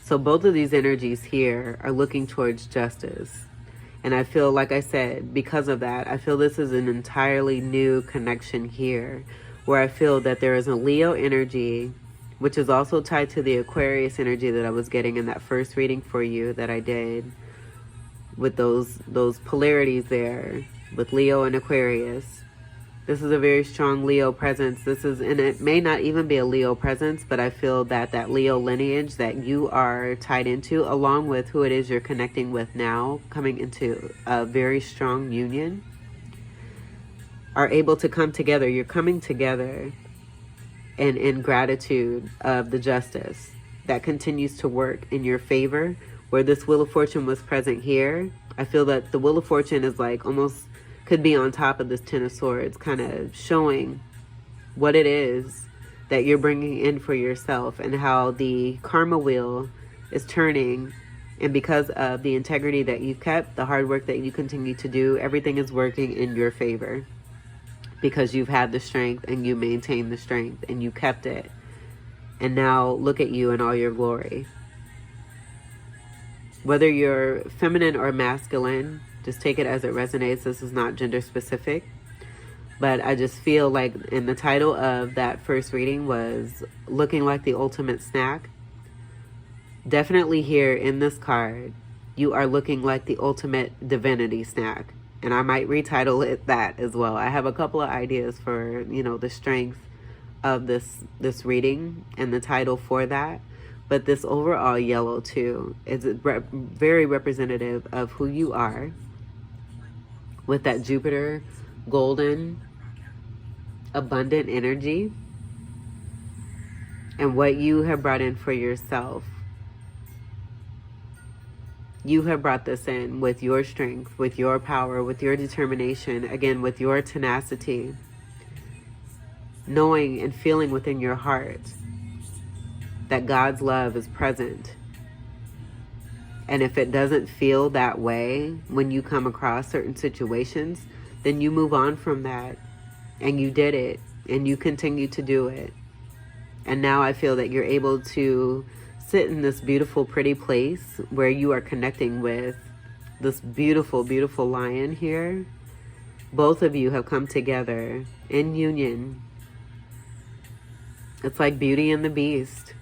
So both of these energies here are looking towards justice. And I feel, like I said, because of that, I feel this is an entirely new connection here, where I feel that there is a Leo energy, which is also tied to the Aquarius energy that I was getting in that first reading for you that I did, with those polarities there, with Leo and Aquarius. This is a very strong Leo presence. This is, and it may not even be a Leo presence, but I feel that that Leo lineage that you are tied into, along with who it is you're connecting with now, coming into a very strong union, are able to come together. You're coming together and in gratitude of the justice that continues to work in your favor. Where this Wheel of Fortune was present here, I feel that the Wheel of Fortune is like almost could be on top of this Ten of Swords, kind of showing what it is that you're bringing in for yourself and how the karma wheel is turning. And because of the integrity that you've kept, the hard work that you continue to do, everything is working in your favor because you've had the strength and you maintained the strength and you kept it. And now look at you in all your glory. Whether you're feminine or masculine, just take it as it resonates. This is not gender specific. But I just feel like in the title of that first reading was looking like the ultimate snack. Definitely here in this card, you are looking like the ultimate divinity snack. And I might retitle it that as well. I have a couple of ideas for, you know, the strength of this reading and the title for that. But this overall yellow too is very representative of who you are, with that Jupiter, golden, abundant energy, and what you have brought in for yourself. You have brought this in with your strength, with your power, with your determination, again, with your tenacity, knowing and feeling within your heart that God's love is present. And if it doesn't feel that way when you come across certain situations, then you move on from that. And you did it. And you continue to do it. And now I feel that you're able to sit in this beautiful, pretty place where you are connecting with this beautiful, beautiful lion here. Both of you have come together in union. It's like Beauty and the Beast.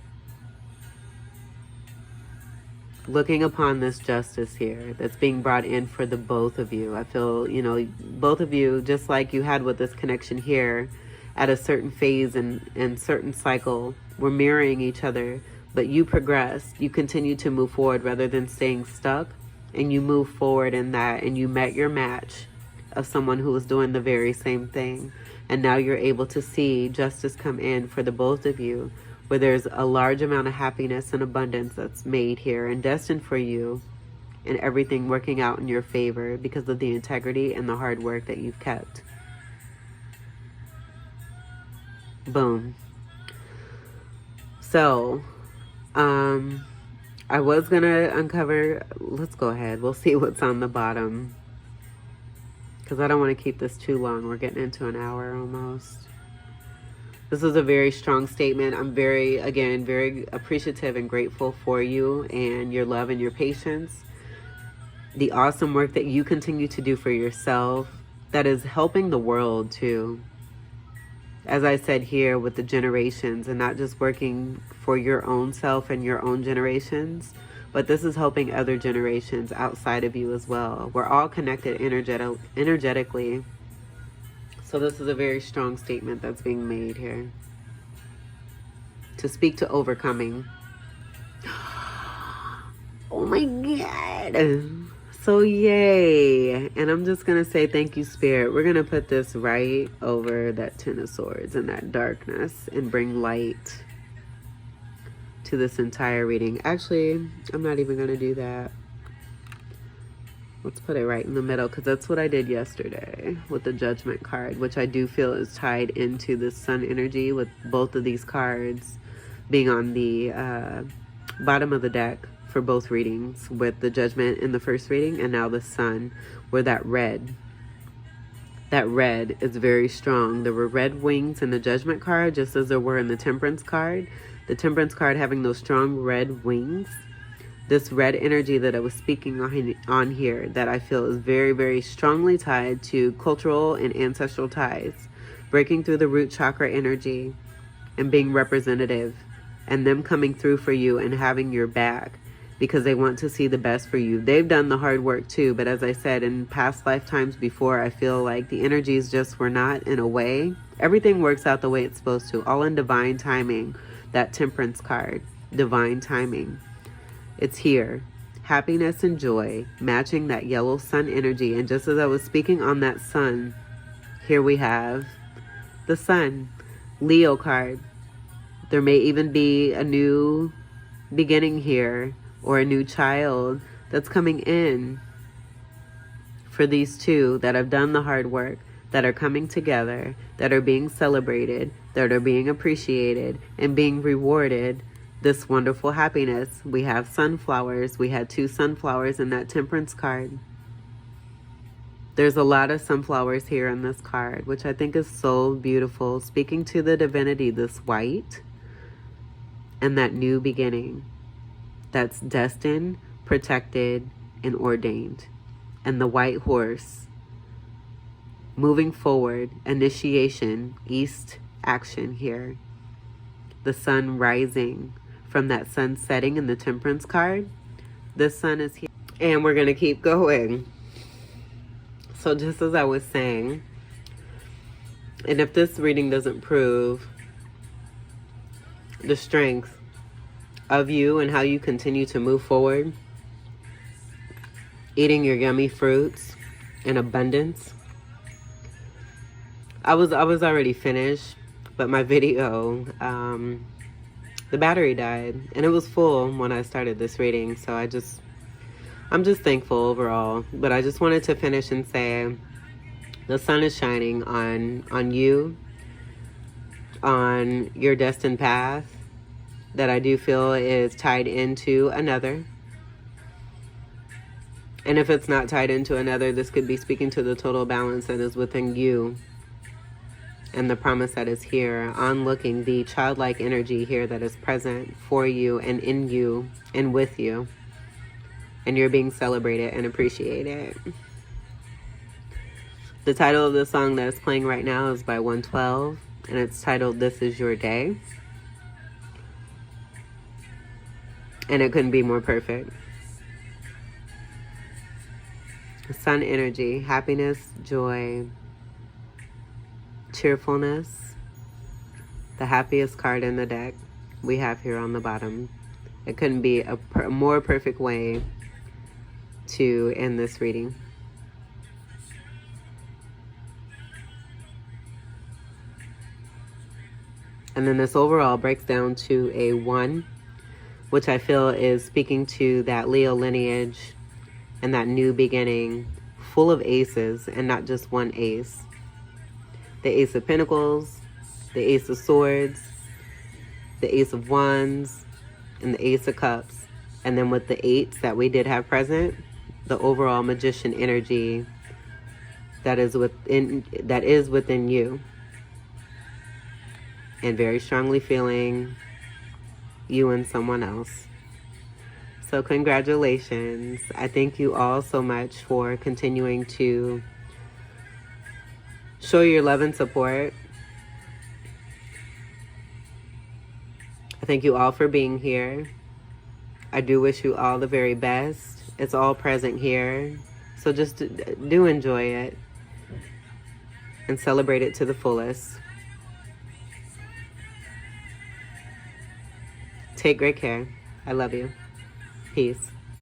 Looking upon this justice here that's being brought in for the both of you. I feel, you know, both of you, just like you had with this connection here, at a certain phase and certain cycle, were mirroring each other, but you progressed. You continue to move forward rather than staying stuck, and you move forward in that, and you met your match of someone who was doing the very same thing. And now you're able to see justice come in for the both of you, where there's a large amount of happiness and abundance that's made here and destined for you, and everything working out in your favor because of the integrity and the hard work that you've kept. Boom. So, I was gonna uncover, let's go ahead. We'll see what's on the bottom, because I don't want to keep this too long. We're getting into an hour almost. This is a very strong statement. I'm very appreciative and grateful for you and your love and your patience. The awesome work that you continue to do for yourself that is helping the world too. As I said here with the generations, and not just working for your own self and your own generations, but this is helping other generations outside of you as well. We're all connected energetically. So this is a very strong statement that's being made here. To speak to overcoming. Oh my God. So yay. And I'm just going to say thank you, Spirit. We're going to put this right over that Ten of Swords and that darkness and bring light to this entire reading. Actually, I'm not even going to do that. Let's put it right in the middle, because that's what I did yesterday with the Judgment card, which I do feel is tied into the Sun energy, with both of these cards being on the bottom of the deck for both readings, with the Judgment in the first reading and now the Sun, where that red is very strong. There were red wings in the Judgment card, just as there were in the Temperance card. The Temperance card having those strong red wings. This red energy that I was speaking on here, that I feel is very, very strongly tied to cultural and ancestral ties, breaking through the root chakra energy and being representative, and them coming through for you and having your back because they want to see the best for you. They've done the hard work too, but as I said, in past lifetimes before, I feel like the energies just were not in a way. Everything works out the way it's supposed to, all in divine timing. That Temperance card, divine timing. It's here. Happiness and joy, matching that yellow sun energy. And just as I was speaking on that sun, here we have the sun, Leo card. There may even be a new beginning here, or a new child that's coming in for these two that have done the hard work, that are coming together, that are being celebrated, that are being appreciated and being rewarded this wonderful happiness. We have sunflowers. We had 2 sunflowers in that Temperance card. There's a lot of sunflowers here in this card, which I think is so beautiful, speaking to the divinity, this white, and that new beginning that's destined, protected, and ordained. And the white horse, moving forward, initiation, east action here. The sun rising from that sun setting in the Temperance card. The sun is here. And we're going to keep going. So just as I was saying, and if this reading doesn't prove the strength of you and how you continue to move forward, eating your yummy fruits in abundance. I was already finished, but my video, the battery died, and it was full when I started this reading. So I'm just thankful overall. But I just wanted to finish and say, the sun is shining on you, on your destined path, that I do feel is tied into another. And if it's not tied into another, this could be speaking to the total balance that is within you and the promise that is here, onlooking the childlike energy here that is present for you and in you and with you. And you're being celebrated and appreciated. The title of the song that is playing right now is by 112, and it's titled This Is Your Day. And it couldn't be more perfect. Sun energy, happiness, joy, cheerfulness. The happiest card in the deck we have here on the bottom. It couldn't be a more perfect way to end this reading. And then this overall breaks down to a 1, which I feel is speaking to that Leo lineage and that new beginning, full of aces, and not just one ace. The Ace of Pentacles, the Ace of Swords, the Ace of Wands, and the Ace of Cups. And then with the 8s that we did have present, the overall Magician energy that is within you. And very strongly feeling you and someone else. So congratulations. I thank you all so much for continuing to show your love and support. I thank you all for being here. I do wish you all the very best. It's all present here. So just do enjoy it and celebrate it to the fullest. Take great care. I love you. Peace.